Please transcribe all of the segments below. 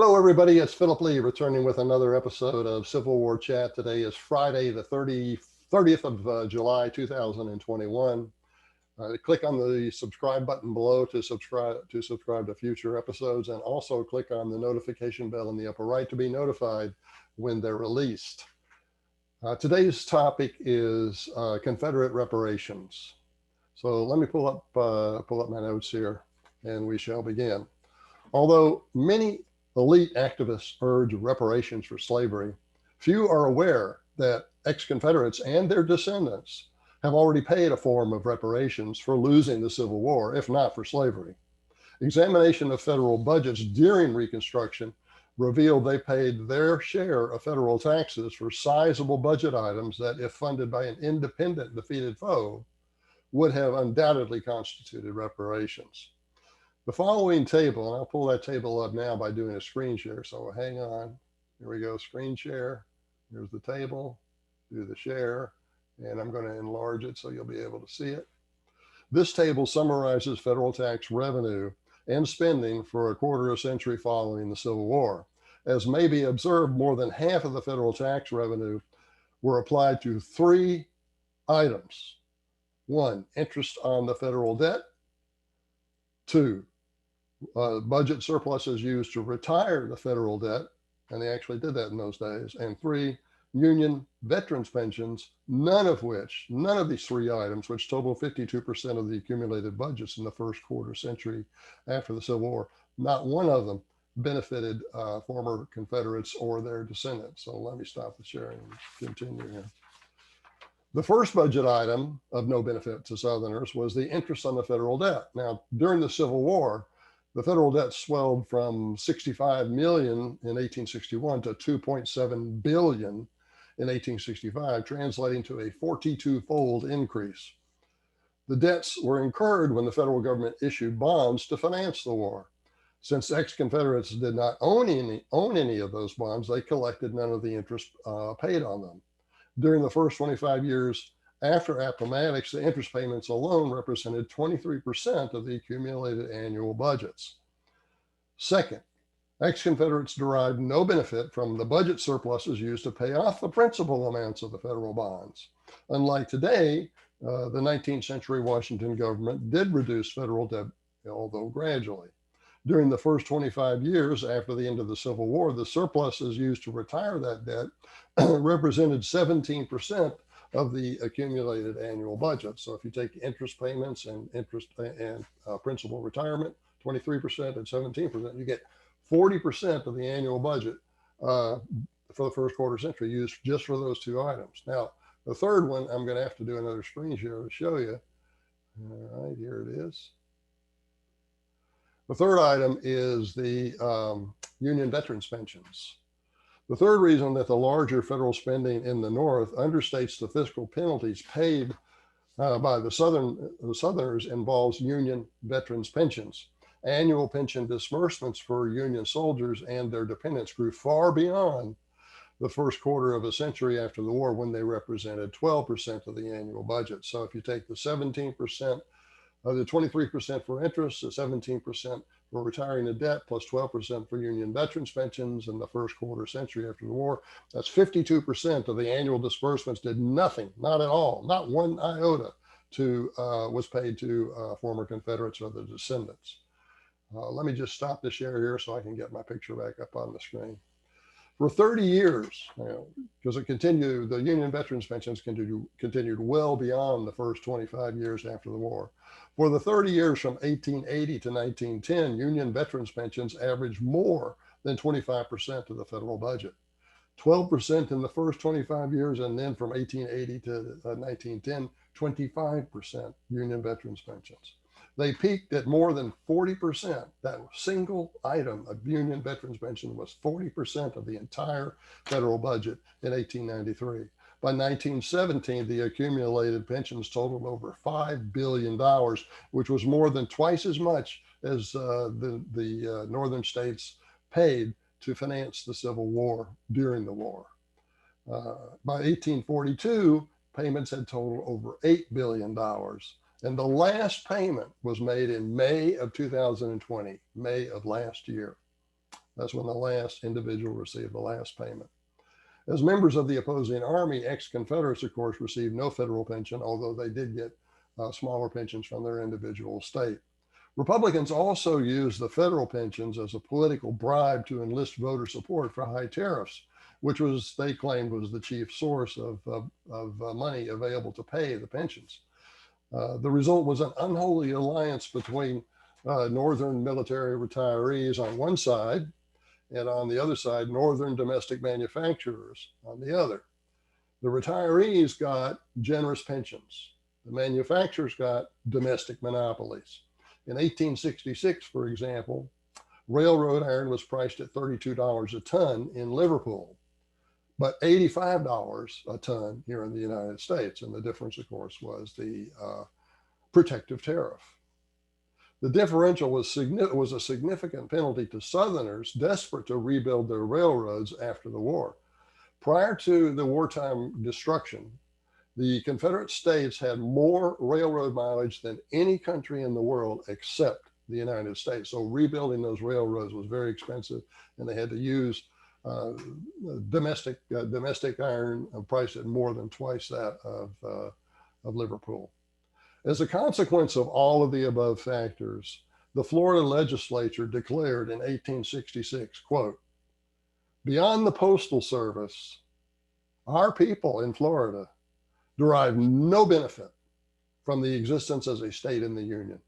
Hello, everybody. It's Philip Lee returning with another episode of Civil War Chat. Today is Friday, the 30th of July, 2021. Click on the subscribe button below to subscribe to future episodes, and also click on the notification bell in the upper right to be notified when they're released. Today's topic is Confederate reparations. So let me pull up my notes here, and we shall begin. Although many elite activists urge reparations for slavery, few are aware that ex-Confederates and their descendants have already paid a form of reparations for losing the Civil War, if not for slavery. Examination of federal budgets during Reconstruction revealed they paid their share of federal taxes for sizable budget items that, if funded by an independent defeated foe, would have undoubtedly constituted reparations. The following table, and I'll pull that table up now by doing a screen share. So hang on. Here we go, screen share. Here's the table, do the share, and I'm going to enlarge it so you'll be able to see it. This table summarizes federal tax revenue and spending for a quarter of a century following the Civil War. As may be observed, more than half of the federal tax revenue were applied to three items. One, interest on the federal debt. Two, budget surpluses used to retire the federal debt, and they actually did that in those days. And three, Union veterans pensions, none of these three items, which total 52% of the accumulated budgets in the first quarter century after the Civil War, not one of them benefited former Confederates or their descendants. So let me stop the sharing and continue here. The first budget item of no benefit to Southerners was the interest on the federal debt. Now, during the Civil War, the federal debt swelled from 65 million in 1861 to 2.7 billion in 1865, translating to a 42-fold increase. The debts were incurred when the federal government issued bonds to finance the war. Since ex-Confederates did not own any of those bonds, they collected none of the interest paid on them. During the first 25 years after Appomattox, the interest payments alone represented 23% of the accumulated annual budgets. Second, ex-Confederates derived no benefit from the budget surpluses used to pay off the principal amounts of the federal bonds. Unlike today, the 19th century Washington government did reduce federal debt, although gradually. During the first 25 years after the end of the Civil War, the surpluses used to retire that debt represented 17% of the accumulated annual budget. So if you take interest payments and principal retirement, 23% and 17%, you get 40% of the annual budget for the first quarter century used just for those two items. Now, the third one, I'm going to have to do another screen share to show you. All right, here it is. The third item is the Union veterans pensions. The third reason that the larger federal spending in the North understates the fiscal penalties paid by the Southerners involves Union veterans pensions. Annual pension disbursements for Union soldiers and their dependents grew far beyond the first quarter of a century after the war, when they represented 12% of the annual budget. So if you take the 17%, the 23% for interest, the 17% for retiring the debt, plus 12% for Union veterans pensions in the first quarter century after the war, that's 52% of the annual disbursements did nothing, not at all, not one iota was paid to former Confederates or their descendants. Let me just stop the share here so I can get my picture back up on the screen. For 30 years, because the Union veterans pensions continued well beyond the first 25 years after the war. For the 30 years from 1880 to 1910, Union veterans pensions averaged more than 25% of the federal budget. 12% in the first 25 years, and then from 1880 to 1910, 25% Union veterans pensions. They peaked at more than 40%. That single item of Union veterans pension was 40% of the entire federal budget in 1893. By 1917, the accumulated pensions totaled over $5 billion, which was more than twice as much as the northern states paid to finance the Civil War during the war. By 1842, payments had totaled over $8 billion. And the last payment was made in May of 2020, May of last year. That's when the last individual received the last payment. As members of the opposing army, ex-Confederates, of course, received no federal pension, although they did get smaller pensions from their individual state. Republicans also used the federal pensions as a political bribe to enlist voter support for high tariffs, which was, they claimed, was the chief source of money available to pay the pensions. The result was an unholy alliance between Northern military retirees on one side, and on the other side, Northern domestic manufacturers on the other. The retirees got generous pensions. The manufacturers got domestic monopolies. In 1866, for example, railroad iron was priced at $32 a ton in Liverpool, but $85 a ton here in the United States. And the difference, of course, was the protective tariff. The differential was a significant penalty to Southerners desperate to rebuild their railroads after the war. Prior to the wartime destruction, the Confederate States had more railroad mileage than any country in the world except the United States. So rebuilding those railroads was very expensive, and they had to use domestic iron priced at more than twice that of Liverpool. As a consequence of all of the above factors, the Florida legislature declared in 1866, quote, "Beyond the Postal Service, our people in Florida derive no benefit from the existence as a state in the Union.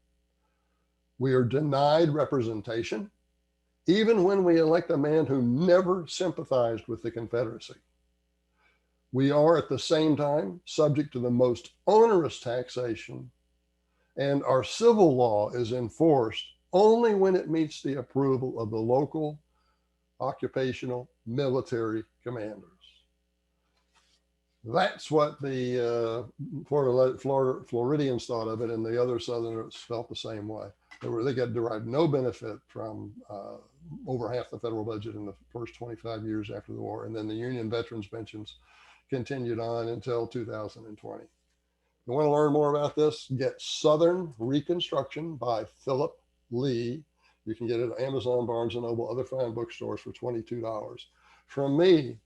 We are denied representation, even when we elect a man who never sympathized with the Confederacy. We are at the same time subject to the most onerous taxation, and our civil law is enforced only when it meets the approval of the local occupational military commanders." That's what the Floridians thought of it, and the other Southerners felt the same way. They got derived no benefit from over half the federal budget in the first 25 years after the war, and then the Union veterans pensions continued on until 2020. You want to learn more about this? Get Southern Reconstruction by Philip Lee. You can get it at Amazon, Barnes & Noble, other fine bookstores for $22. From me,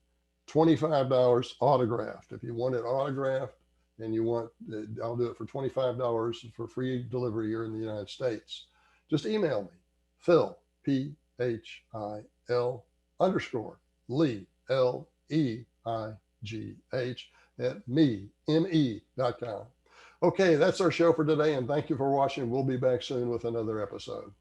$25 autographed. If you want it autographed and you want, I'll do it for $25 for free delivery here in the United States. Just email me, Phil, P-H-I-L _Lee, L-E-I-G-H me.com. Okay, that's our show for today, and thank you for watching. We'll be back soon with another episode.